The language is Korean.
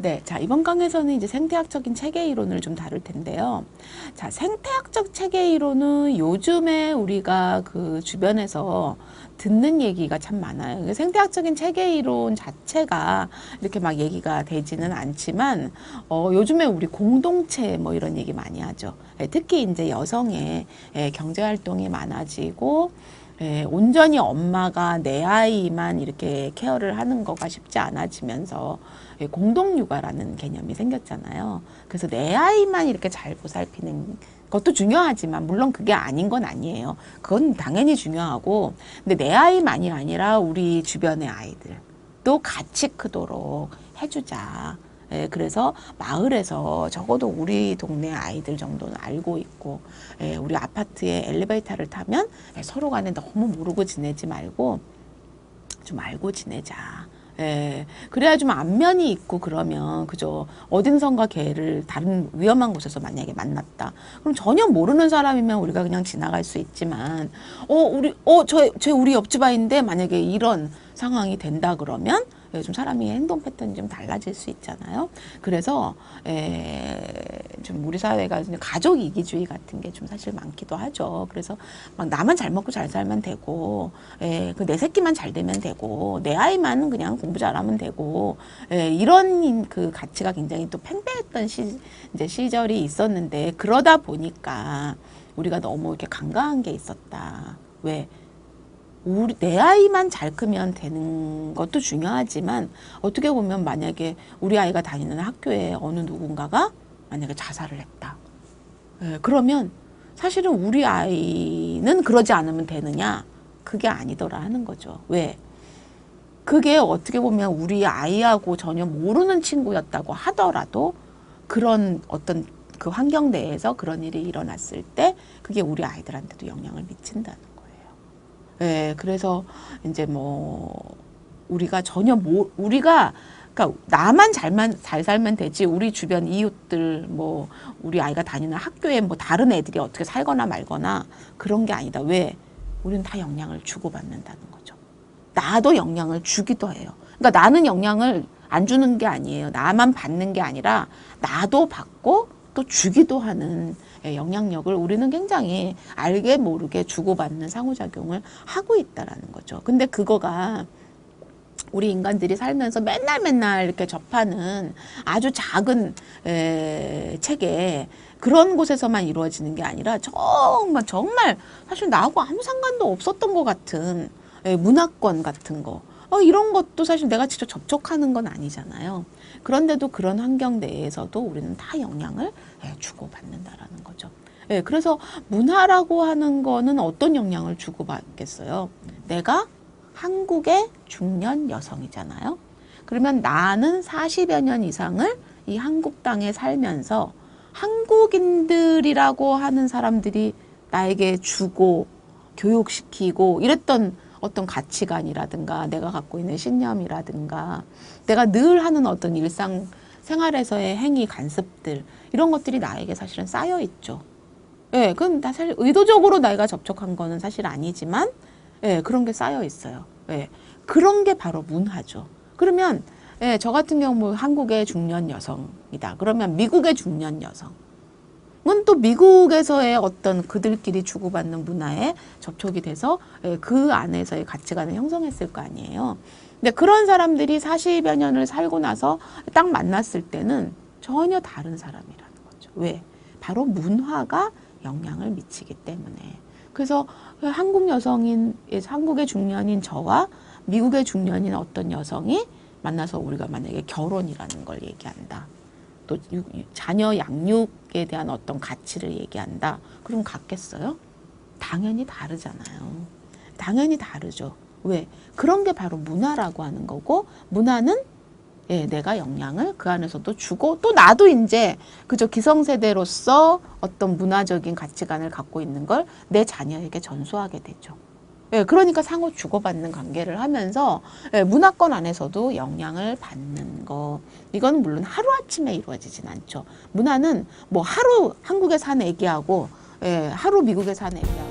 네, 자, 이번 강에서는 이제 생태학적인 체계 이론을 좀 다룰 텐데요. 자, 생태학적 체계 이론은 요즘에 우리가 그 주변에서 듣는 얘기가 참 많아요. 생태학적인 체계 이론 자체가 이렇게 막 얘기가 되지는 않지만, 요즘에 우리 공동체 뭐 이런 얘기 많이 하죠. 특히 이제 여성의 경제 활동이 많아지고, 온전히 엄마가 내 아이만 이렇게 케어를 하는 거가 쉽지 않아지면서 공동육아라는 개념이 생겼잖아요. 그래서 내 아이만 이렇게 잘 보살피는 것도 중요하지만 물론 그게 아닌 건 아니에요. 그건 당연히 중요하고 근데 내 아이만이 아니라 우리 주변의 아이들도 같이 크도록 해주자. 그래서 마을에서 적어도 우리 동네 아이들 정도는 알고 있고 우리 아파트에 엘리베이터를 타면 서로 간에 너무 모르고 지내지 말고 좀 알고 지내자. 그래야 좀 안면이 있고 그러면 그죠. 어딘선가 걔를 다른 위험한 곳에서 만약에 만났다. 그럼 전혀 모르는 사람이면 우리가 그냥 지나갈 수 있지만 우리 옆집 아이인데 만약에 이런 상황이 된다 그러면 좀 사람이 행동 패턴이 좀 달라질 수 있잖아요. 그래서 좀 우리 사회가 가족 이기주의 같은 게 좀 사실 많기도 하죠. 그래서 막 나만 잘 먹고 잘 살면 되고, 그 내 새끼만 잘 되면 되고, 내 아이만 그냥 공부 잘하면 되고, 이런 그 가치가 굉장히 또 팽배했던 이제 시절이 있었는데 그러다 보니까 우리가 너무 이렇게 간과한 게 있었다. 왜? 내 아이만 잘 크면 되는 것도 중요하지만 어떻게 보면 만약에 우리 아이가 다니는 학교에 어느 누군가가 만약에 자살을 했다. 그러면 사실은 우리 아이는 그러지 않으면 되느냐? 그게 아니더라 하는 거죠. 왜? 그게 어떻게 보면 우리 아이하고 전혀 모르는 친구였다고 하더라도 그런 어떤 그 환경 내에서 그런 일이 일어났을 때 그게 우리 아이들한테도 영향을 미친다는 거예요. 그래서 이제 뭐 우리가 전혀 우리가 그러니까 나만 잘 살면 되지 우리 주변 이웃들 뭐 우리 아이가 다니는 학교에 뭐 다른 애들이 어떻게 살거나 말거나 그런 게 아니다. 왜? 우리는 다 영향을 주고받는다는 거죠. 나도 영향을 주기도 해요. 그러니까 나는 영향을 안 주는 게 아니에요. 나만 받는 게 아니라 나도 받고 또 주기도 하는 영향력을 우리는 굉장히 알게 모르게 주고받는 상호작용을 하고 있다라는 거죠. 근데 그거가 우리 인간들이 살면서 맨날 이렇게 접하는 아주 작은 체계 그런 곳에서만 이루어지는 게 아니라 정말 사실 나하고 아무 상관도 없었던 것 같은 문화권 같은 거 이런 것도 사실 내가 직접 접촉하는 건 아니잖아요. 그런데도 그런 환경 내에서도 우리는 다 영향을 주고받는다라는 거죠. 그래서 문화라고 하는 거는 어떤 영향을 주고받겠어요? 내가 한국의 중년 여성이잖아요. 그러면 나는 40여 년 이상을 이 한국 땅에 살면서 한국인들이라고 하는 사람들이 나에게 주고 교육시키고 이랬던 어떤 가치관이라든가 내가 갖고 있는 신념이라든가 내가 늘 하는 어떤 일상 생활에서의 행위 간습들 이런 것들이 나에게 사실은 쌓여 있죠. 그럼 사실 의도적으로 내가 접촉한 거는 사실 아니지만 그런 게 쌓여 있어요. 그런 게 바로 문화죠. 그러면 저 같은 경우 뭐 한국의 중년 여성이다. 그러면 미국의 중년 여성. 은 또 미국에서의 어떤 그들끼리 주고받는 문화에 접촉이 돼서 그 안에서의 가치관을 형성했을 거 아니에요. 근데 그런 사람들이 40여 년을 살고 나서 딱 만났을 때는 전혀 다른 사람이라는 거죠. 왜? 바로 문화가 영향을 미치기 때문에. 그래서 한국의 중년인 저와 미국의 중년인 어떤 여성이 만나서 우리가 만약에 결혼이라는 걸 얘기한다. 또 자녀 양육에 대한 어떤 가치를 얘기한다. 그럼 같겠어요? 당연히 다르잖아요. 당연히 다르죠. 왜? 그런 게 바로 문화라고 하는 거고 문화는 내가 영향을 그 안에서도 주고 또 나도 이제 그저 기성세대로서 어떤 문화적인 가치관을 갖고 있는 걸 내 자녀에게 전수하게 되죠. 그러니까 상호 주고받는 관계를 하면서 문화권 안에서도 영향을 받는 거. 이건 물론 하루아침에 이루어지진 않죠. 문화는 뭐 하루 한국에 사는 애기하고 하루 미국에 사는 애기하고